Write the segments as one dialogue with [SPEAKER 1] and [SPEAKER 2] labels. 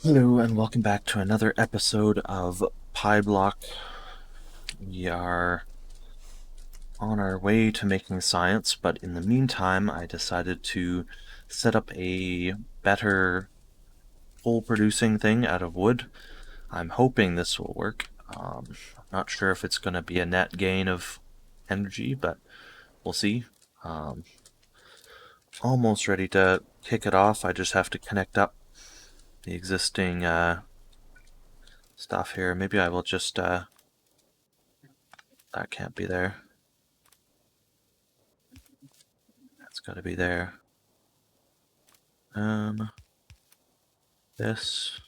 [SPEAKER 1] Hello and welcome back to another episode of Pyblock. We are on our way to making science, but in the meantime I decided to set up a better coal producing thing out of wood. I'm hoping this will work. I'm not sure if it's going to be a net gain of energy, but we'll see. Almost ready to kick it off. I just have to connect up the existing stuff here. Maybe I will just that can't be there. That's got to be there. This,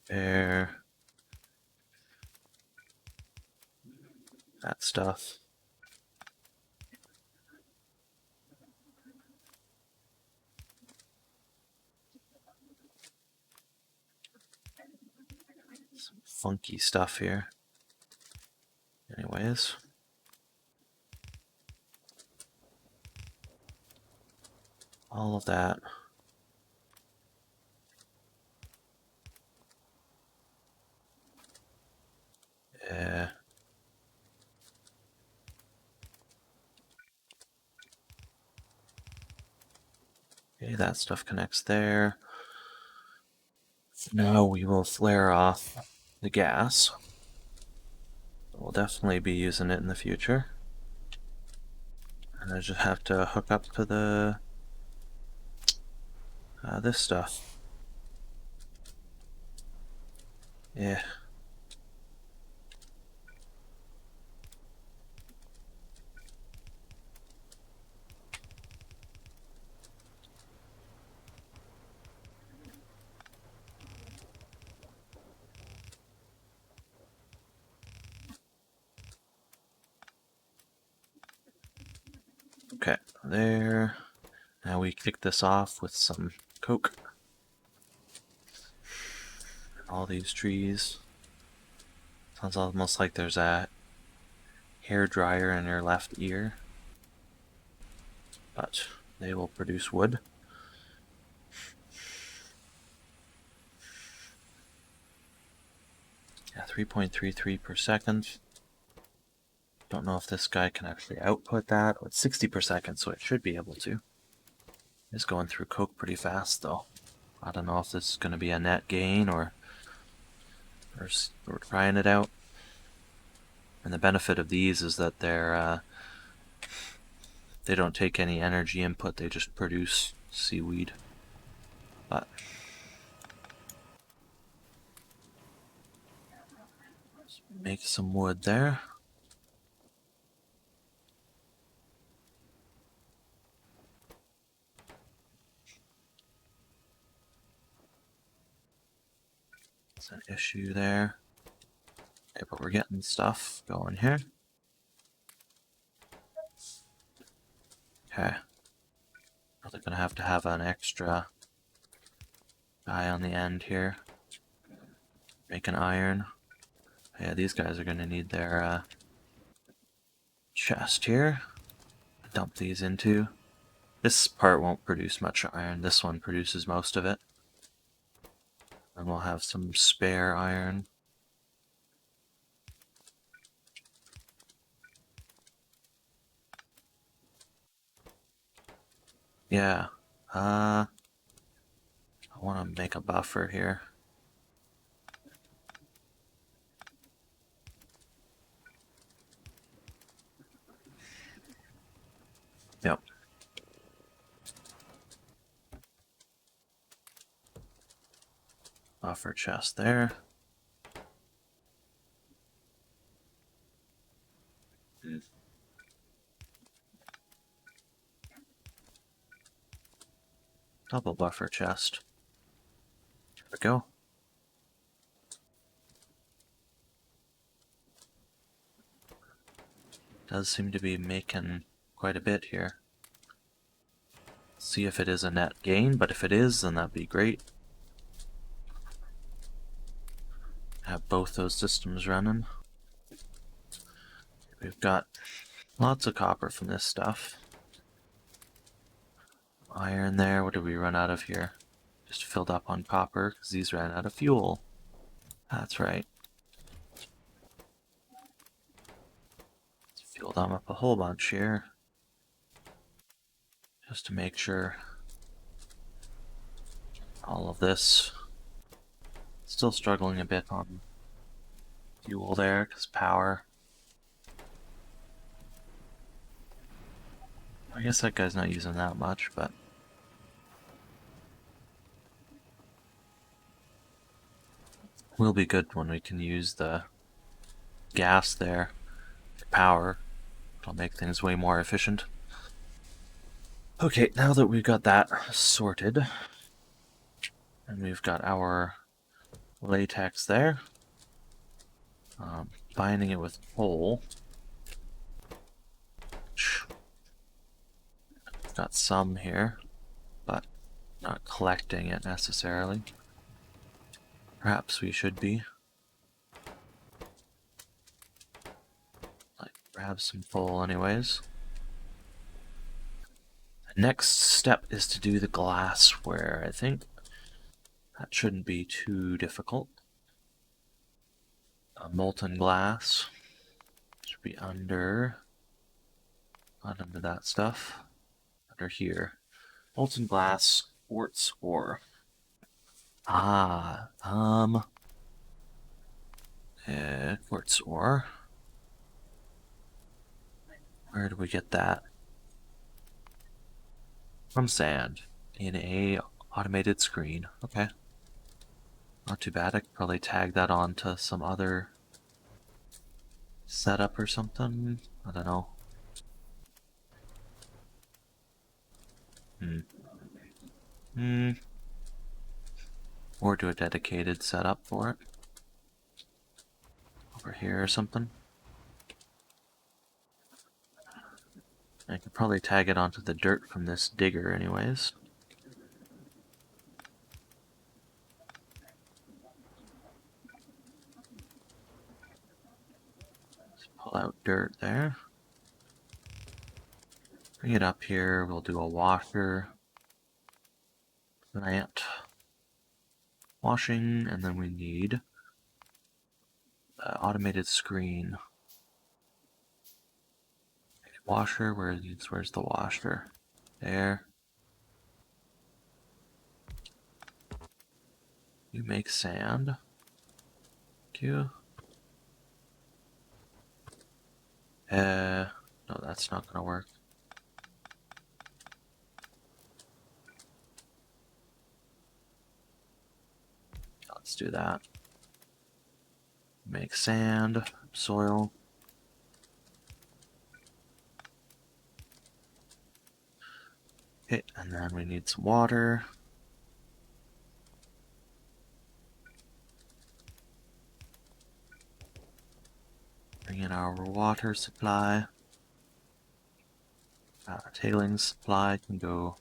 [SPEAKER 1] there, that stuff. Some funky stuff here. Anyways. All of that. Yeah. Okay, that stuff connects there. Now we will flare off the gas. We'll definitely be using it in the future. And I just have to hook up to the this stuff. Yeah. Okay, there. Now we kick this off with some coke. All these trees. Sounds almost like there's a hair dryer in your left ear. But they will produce wood. Yeah, 3.33 per second. Don't know if this guy can actually output that. Oh, it's 60 per second, so it should be able to. It's going through coke pretty fast, though. I don't know if this is going to be a net gain or we're trying it out. And the benefit of these is that they don't take any energy input. They just produce seaweed. But make some wood there. It's an issue there. Okay, but we're getting stuff going here. Okay. Probably gonna have to have an extra guy on the end here. Make an iron. Yeah, these guys are gonna need their chest here. Dump these into. This part won't produce much iron. This one produces most of it. And we'll have some spare iron. Yeah. I want to make a buffer here. Yep. Buffer chest there. Double buffer chest. There we go. Does seem to be making quite a bit here. See if it is a net gain, but if it is, then that'd be great. Have both those systems running. We've got lots of copper from this stuff. Iron there. What did we run out of here? Just filled up on copper because these ran out of fuel. That's right. Fueled them up a whole bunch here. Just to make sure all of this. Still struggling a bit on fuel there because power. I guess that guy's not using that much, but will be good when we can use the gas there for power. It'll make things way more efficient. Okay, now that we've got that sorted, and we've got our latex there, binding it with coal. Got some here, but not collecting it necessarily. Perhaps we should be. Like, grab some coal anyways. The next step is to do the glassware, I think. That shouldn't be too difficult. A molten glass should be under, not under that stuff, under here. Molten glass, quartz ore. Quartz ore. Where do we get that? From sand in a automated screen. Okay. Not too bad. I could probably tag that on to some other setup or something. I don't know. Or do a dedicated setup for it. Over here or something. I could probably tag it onto the dirt from this digger anyways. Let's pull out dirt there. Bring it up here, we'll do a washer. Plant. Washing, and then we need automated screen. Washer, where's the washer? There. You make sand. Thank you. No, that's not gonna work. Let's do that. Make sand, soil. Okay, and then we need some water. Bring in our water supply. Our tailings supply can go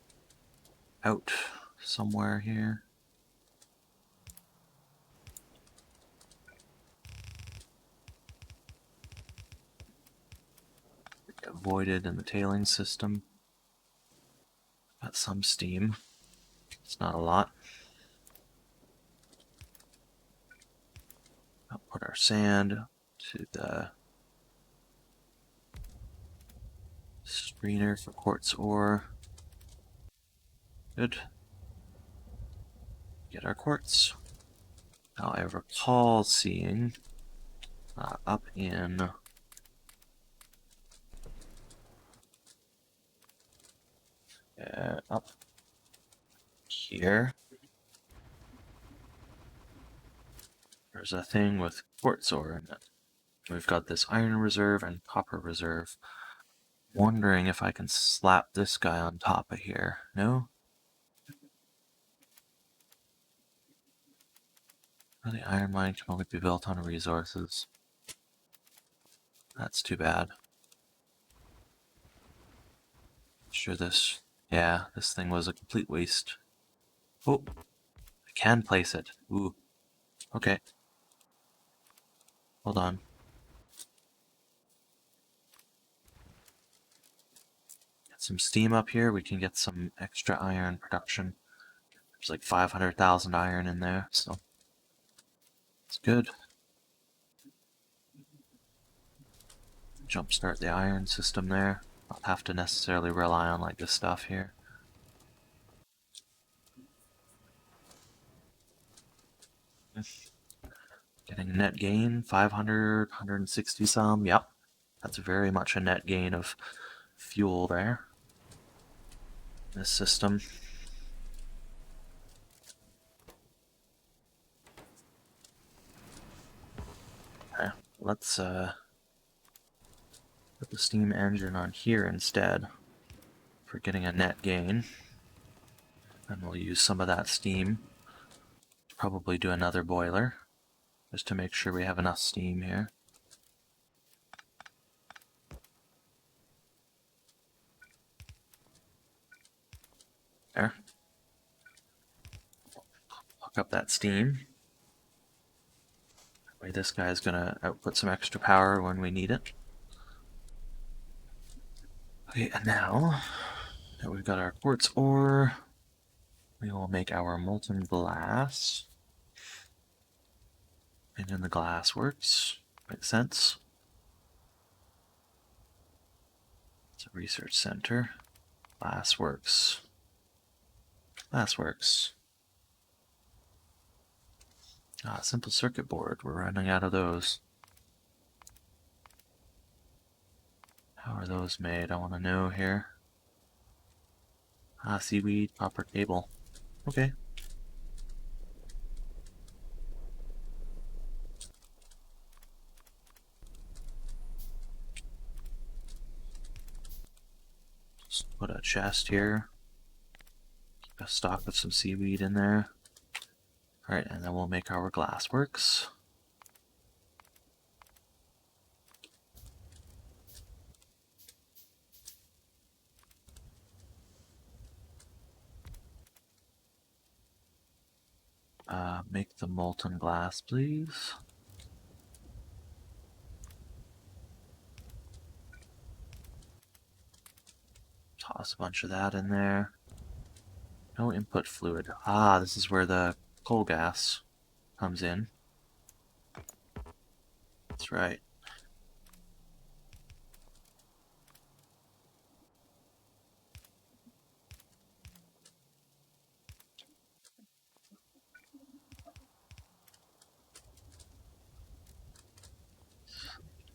[SPEAKER 1] out somewhere here. Get voided in the tailings system. Got some steam. It's not a lot. I'll put our sand to the screener for quartz ore. Good. Get our quartz. Now I recall seeing up in up here, there's a thing with quartz ore in it. We've got this iron reserve and copper reserve. Wondering if I can slap this guy on top of here. No? The iron mine can only be built on resources. That's too bad. Sure this... Yeah, this thing was a complete waste. Oh! I can place it. Ooh. Okay. Hold on. Get some steam up here, we can get some extra iron production. There's like 500,000 iron in there, so it's good. Jumpstart the iron system there. Not have to necessarily rely on like this stuff here. Getting a net gain, 500, 160 some. Yep, that's very much a net gain of fuel there. This system. Okay, let's put the steam engine on here instead for getting a net gain. And we'll use some of that steam to probably do another boiler, just to make sure we have enough steam here. There. Hook up that steam. That way this guy's gonna output some extra power when we need it. Okay, and now that we've got our quartz ore, we will make our molten glass. And then the glass works. Makes sense. It's a research center. Glass works. Glass works. Ah, simple circuit board. We're running out of those. How are those made? I want to know here. Ah, seaweed, copper cable. Okay. Just put a chest here. Keep a stock of some seaweed in there. Alright, and then we'll make our glassworks. Make the molten glass, please. Toss a bunch of that in there. No input fluid. Ah, this is where the coal gas comes in. That's right.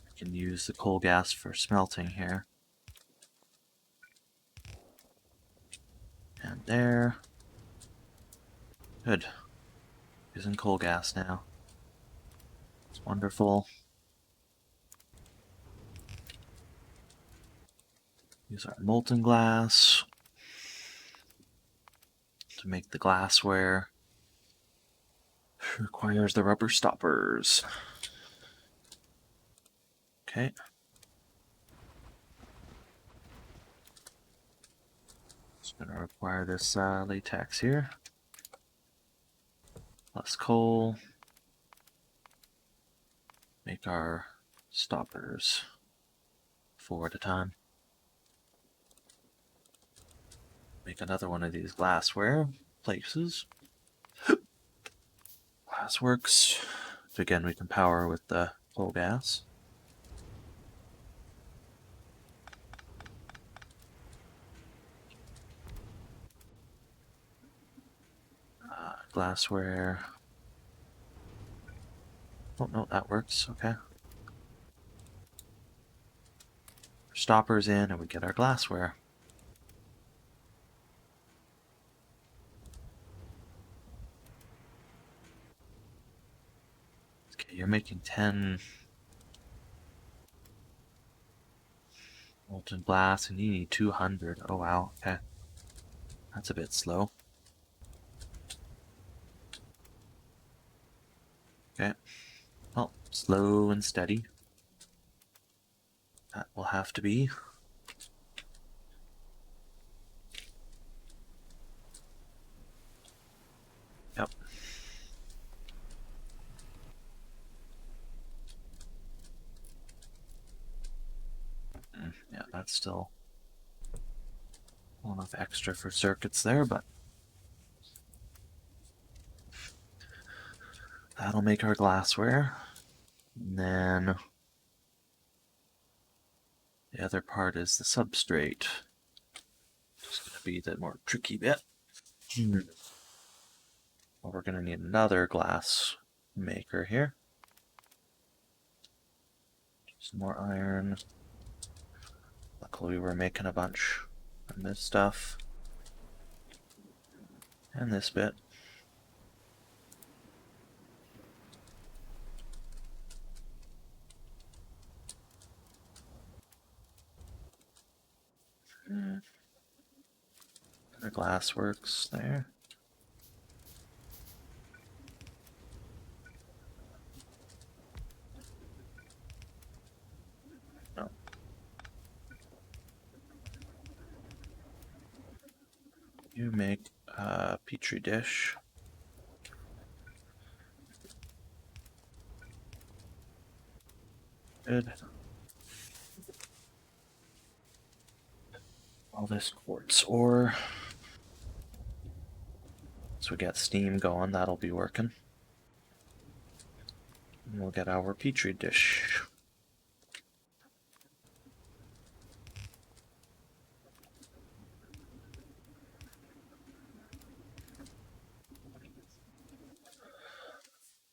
[SPEAKER 1] We can use the coal gas for smelting here. And there. Good. Using coal gas now. It's wonderful. Use our molten glass to make the glassware. Requires the rubber stoppers. Okay. It's going to require this latex here. Plus coal. Make our stoppers 4 at a time. Make another one of these glassware places. Glassworks. So again, we can power with the coal gas. Glassware. Oh, no, that works. Okay. Stoppers in, and we get our glassware. Okay, you're making 10 molten glass, and you need 200. Oh, wow. Okay. That's a bit slow. Okay. Well, slow and steady. That will have to be. Yep. Yeah, that's still enough extra for circuits there, but That'll make our glassware. And then the other part is the substrate. It's going to be the more tricky bit. Well, we're going to need another glass maker here. Some more iron. Luckily we're making a bunch of this stuff. And this bit. The glass works there. No. You make a petri dish. Good. All this quartz ore. So we got steam going, that'll be working. And we'll get our petri dish.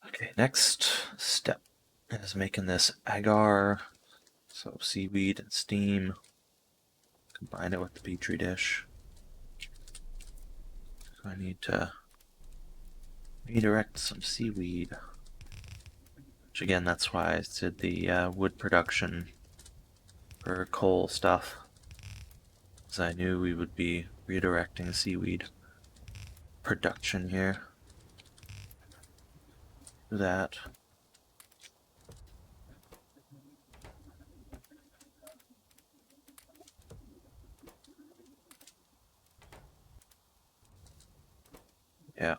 [SPEAKER 1] Okay, next step is making this agar. So seaweed and steam. Combine it with the petri dish. So I need to redirect some seaweed. Which again, that's why I did the wood production for coal stuff. Because I knew we would be redirecting seaweed production here. Do that. Yeah.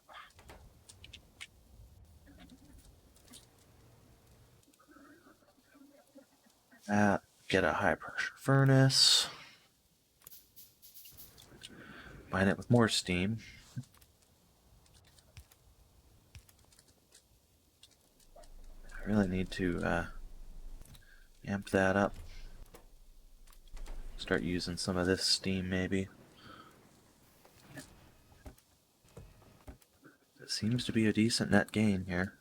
[SPEAKER 1] That. Get a high pressure furnace. Combine it with more steam. I really need to amp that up. Start using some of this steam maybe. It seems to be a decent net gain here.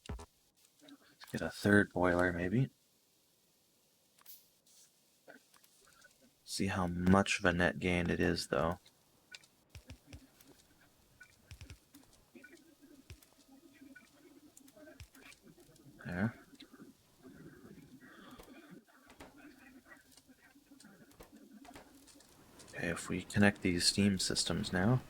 [SPEAKER 1] Let's get a third boiler maybe. See how much of a net gain it is though. There. Okay, if we connect these steam systems now.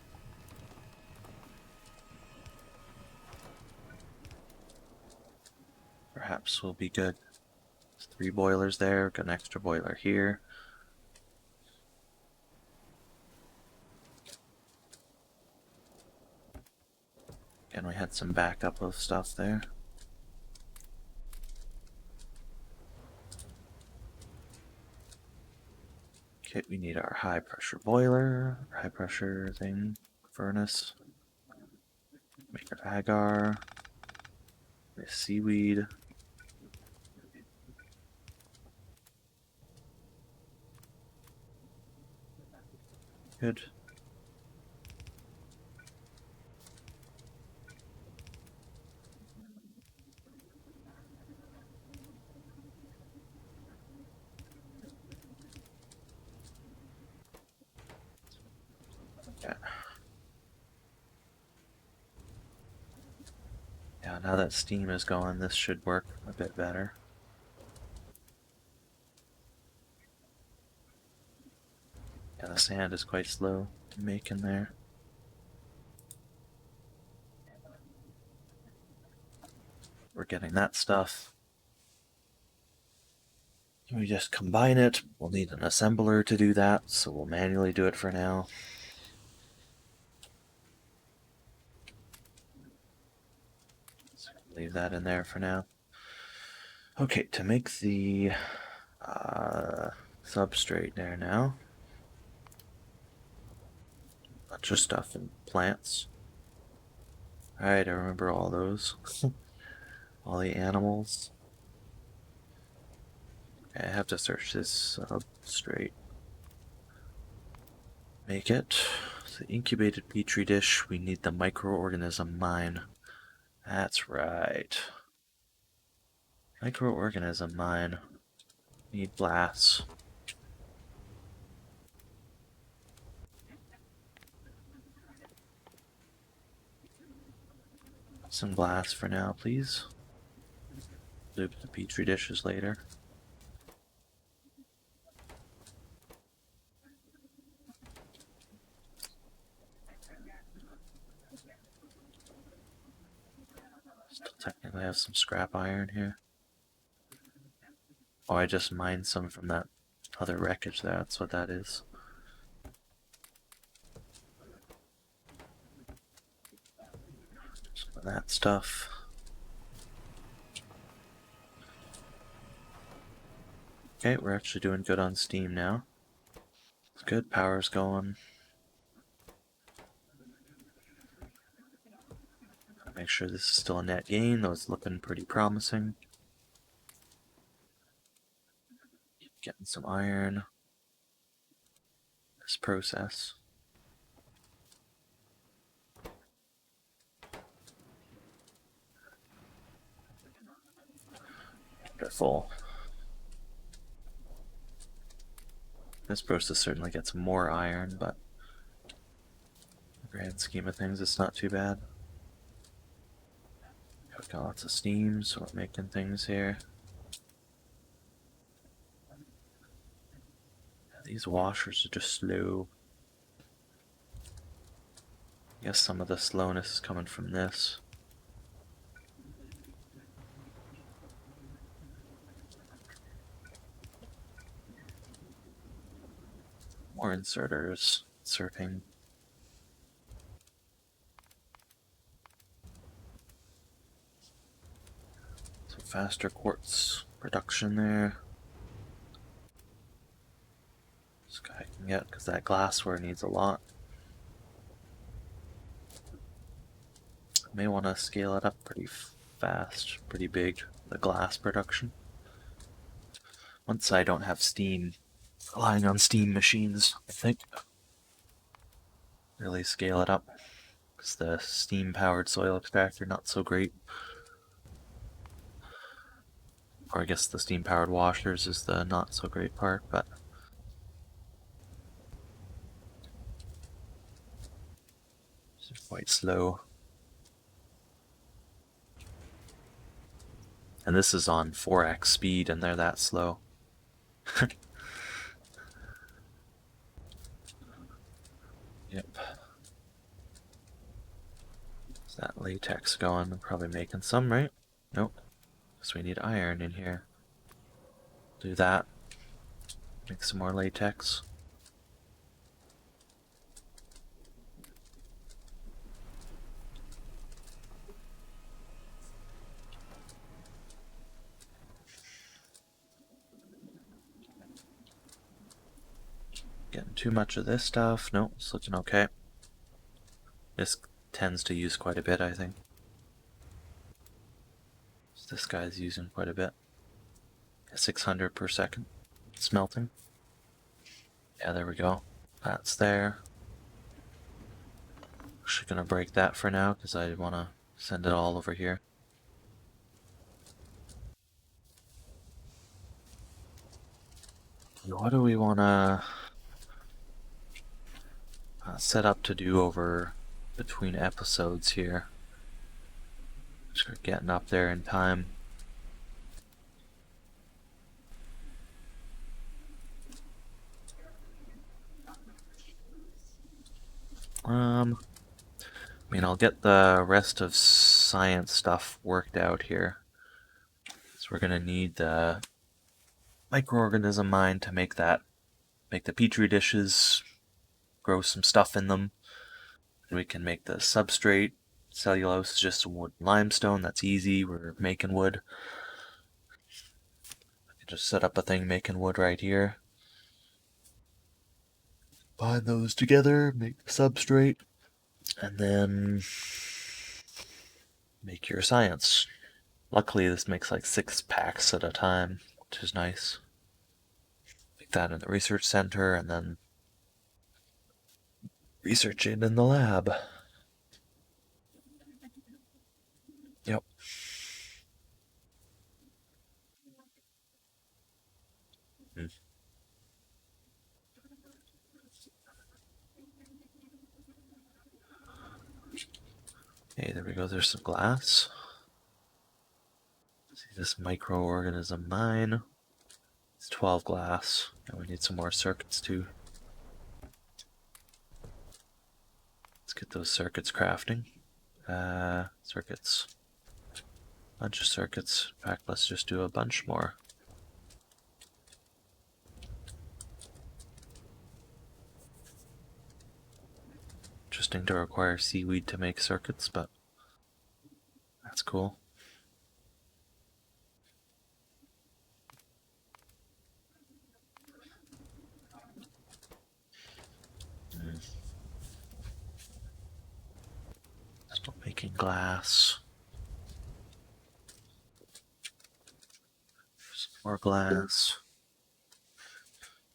[SPEAKER 1] Perhaps we'll be good. There's 3 boilers there, got an extra boiler here. Again, we had some backup of stuff there. Okay, we need our high pressure boiler, high pressure thing, furnace. Make our agar, the seaweed. Good. Yeah, now that steam is going, this should work a bit better. Yeah, the sand is quite slow to make in there. We're getting that stuff. We just combine it. We'll need an assembler to do that, so we'll manually do it for now. So leave that in there for now. Okay, to make the substrate there now. Bunch of stuff in plants. Alright, I remember all those. All the animals. Okay, I have to search this straight. Make it. The incubated petri dish, we need the microorganism mine. That's right. Microorganism mine. Need glass. Some glass for now, please. Loop the petri dishes later. Still technically have some scrap iron here. Oh, I just mined some from that other wreckage there, that's what that is. Some of that stuff. Okay, we're actually doing good on Steam now. It's good, power's going. Make sure this is still a net gain, though it's looking pretty promising. Getting some iron. This process. Wonderful. This process certainly gets more iron, but in the grand scheme of things, it's not too bad. We've got lots of steam, so we're making things here. These washers are just slow. I guess some of the slowness is coming from this. More inserters. Inserting. Some faster quartz production there. This guy can get, because that glassware needs a lot. May want to scale it up pretty fast, pretty big, the glass production. Once I don't have steam, relying on steam machines, I think. Really scale it up, because the steam-powered soil extractor not so great. Or I guess the steam-powered washers is the not so great part, but it's quite slow. And this is on 4x speed and they're that slow. Yep. Is that latex going? I'm probably making some, right? Nope. So we need iron in here. Do that. Make some more latex. Getting too much of this stuff. Nope, it's looking okay. This tends to use quite a bit, I think. So this guy's using quite a bit. 600 per second. Smelting. Yeah, there we go. That's there. Actually gonna break that for now, because I want to send it all over here. What do we want to set up to do over between episodes here? Just getting up there in time. I mean, I'll get the rest of science stuff worked out here. So we're gonna need the microorganism mine to make the petri dishes, grow some stuff in them. And we can make the substrate. Cellulose is just wood limestone, that's easy, we're making wood. I can just set up a thing making wood right here. Bind those together, make the substrate, and then make your science. Luckily, this makes like 6 packs at a time, which is nice. Make that in the research center and then research it in the lab. Yep. Mm. Okay, there we go. There's some glass. See this microorganism mine. It's 12 glass, and we need some more circuits too. Let's get those circuits crafting. Circuits. Bunch of circuits. In fact, let's just do a bunch more. Interesting to require seaweed to make circuits, but that's cool. Still making glass. Some more glass.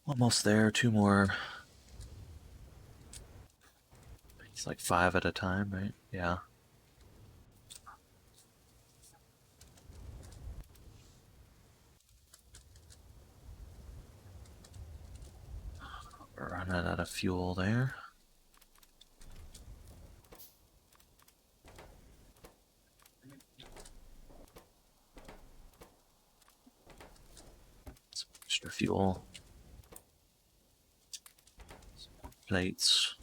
[SPEAKER 1] Almost there, 2 more. It's like 5 at a time, right? Yeah. We're running out of fuel there. Some extra fuel. Some more plates.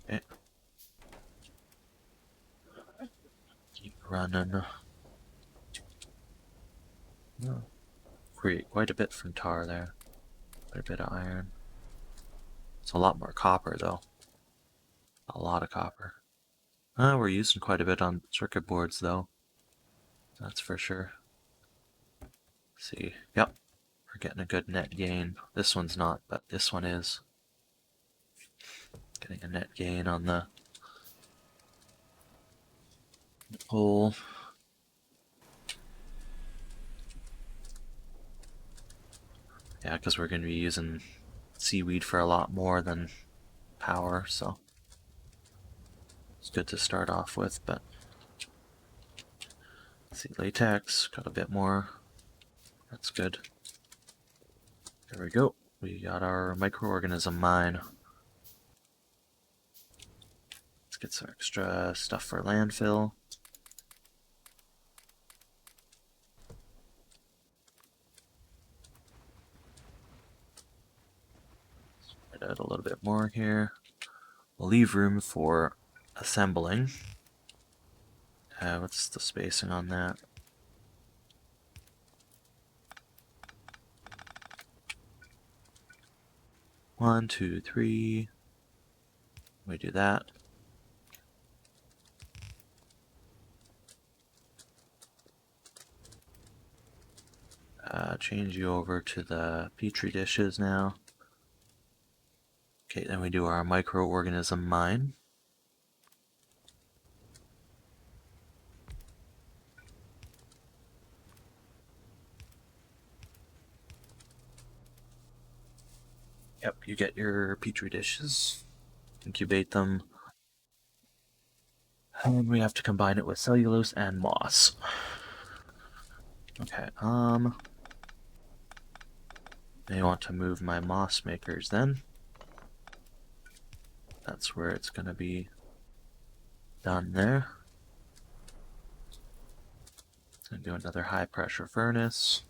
[SPEAKER 1] Okay. Keep running. Oh. Create quite a bit from tar there. Quite a bit of iron. It's a lot more copper though. A lot of copper. We're using quite a bit on circuit boards though. That's for sure. Let's see. Yep. We're getting a good net gain. This one's not, but this one is. Getting a net gain on the pole. Yeah, because we're going to be using seaweed for a lot more than power, so it's good to start off with, but let's see, latex, got a bit more. That's good. There we go. We got our microorganism mine. Let's get some extra stuff for landfill. Add a little bit more here. We'll leave room for assembling. What's the spacing on that? One, two, three. We do that. Change you over to the petri dishes now. Okay, then we do our microorganism mine. Yep, you get your petri dishes, incubate them, and we have to combine it with cellulose and moss. Okay, I want to move my moss makers then. That's where it's going to be done there. Gonna do another high pressure furnace.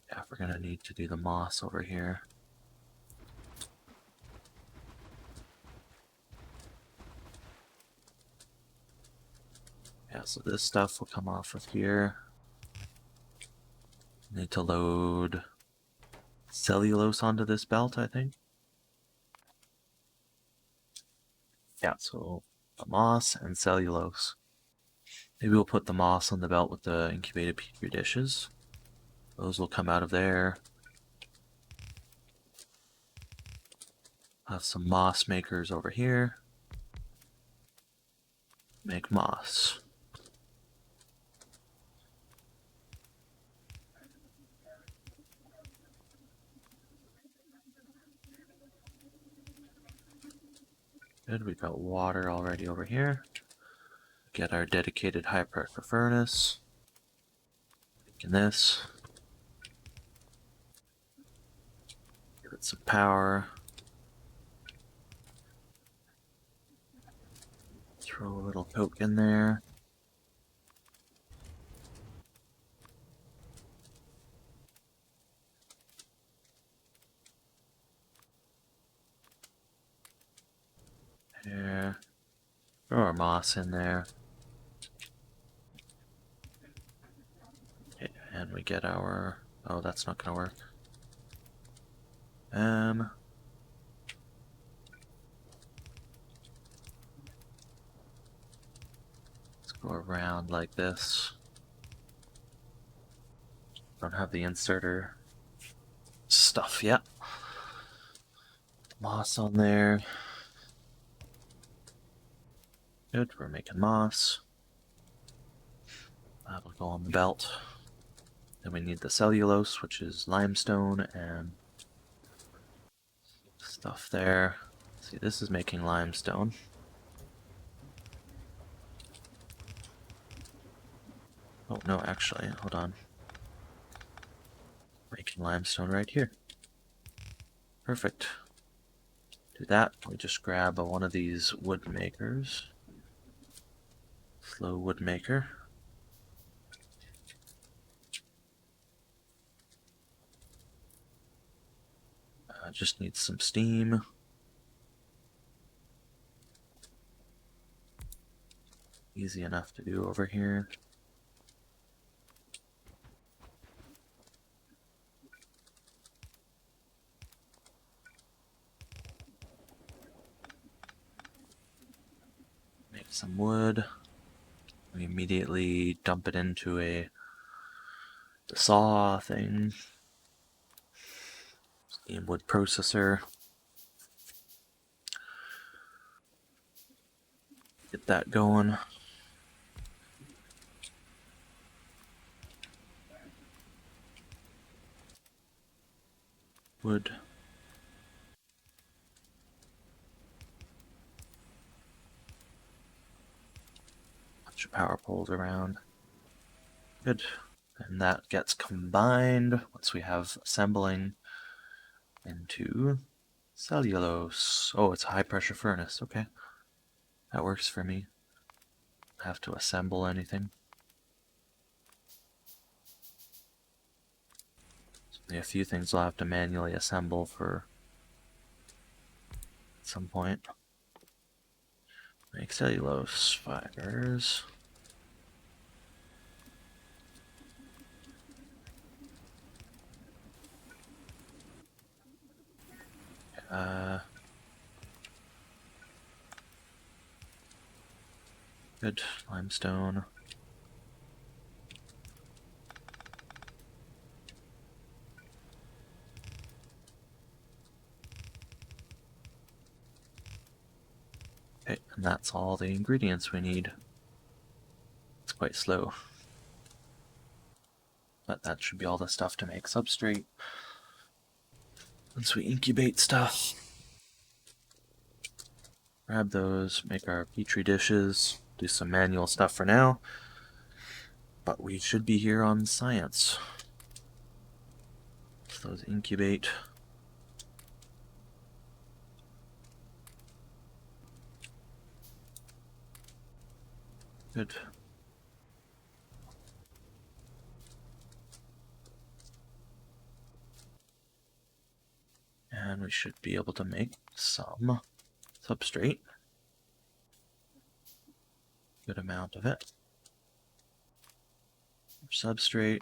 [SPEAKER 1] Yeah, we're gonna need to do the moss over here. Yeah, so this stuff will come off of here. Need to load cellulose onto this belt, I think. Yeah, so the moss and cellulose. Maybe we'll put the moss on the belt with the incubated petri dishes. Those will come out of there. Have some moss makers over here. Make moss. Good, we've got water already over here. Get our dedicated high pressure furnace. Making this. Give it some power. Throw a little coke in there. There. Throw our moss in there. Okay, and we get our... Oh, that's not gonna work. Let's go around like this. Don't have the inserter stuff yet. Moss on there. Good, we're making moss. That'll go on the belt. Then we need the cellulose, which is limestone and stuff there. See, this is making limestone. Oh, no, actually, hold on. Making limestone right here. Perfect. Do that, we just grab one of these wood makers. Slow wood maker. Just needs some steam. Easy enough to do over here. Make some wood. We immediately dump it into the saw thing. Steam wood processor. Get that going. Wood. Bunch of power poles around. Good. And that gets combined once we have assembling into cellulose. Oh, it's a high pressure furnace. Okay. That works for me. Have to assemble anything. Only a few things I'll have to manually assemble for at some point. Make cellulose fibers. Good. Limestone. Okay, and that's all the ingredients we need. It's quite slow. But that should be all the stuff to make substrate. Once we incubate stuff, grab those, make our petri dishes, do some manual stuff for now. But we should be here on science. So those incubate. Good. And we should be able to make some substrate. Good amount of it. Substrate.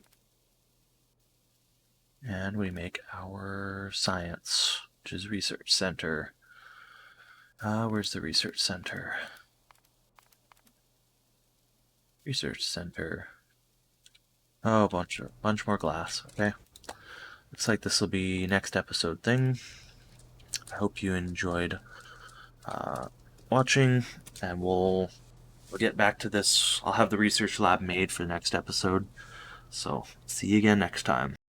[SPEAKER 1] And we make our science, which is research center. Where's the research center? Research center. Oh, bunch more glass. Okay. Looks like this will be next episode thing. I hope you enjoyed watching, and we'll get back to this. I'll have the research lab made for the next episode. So, see you again next time.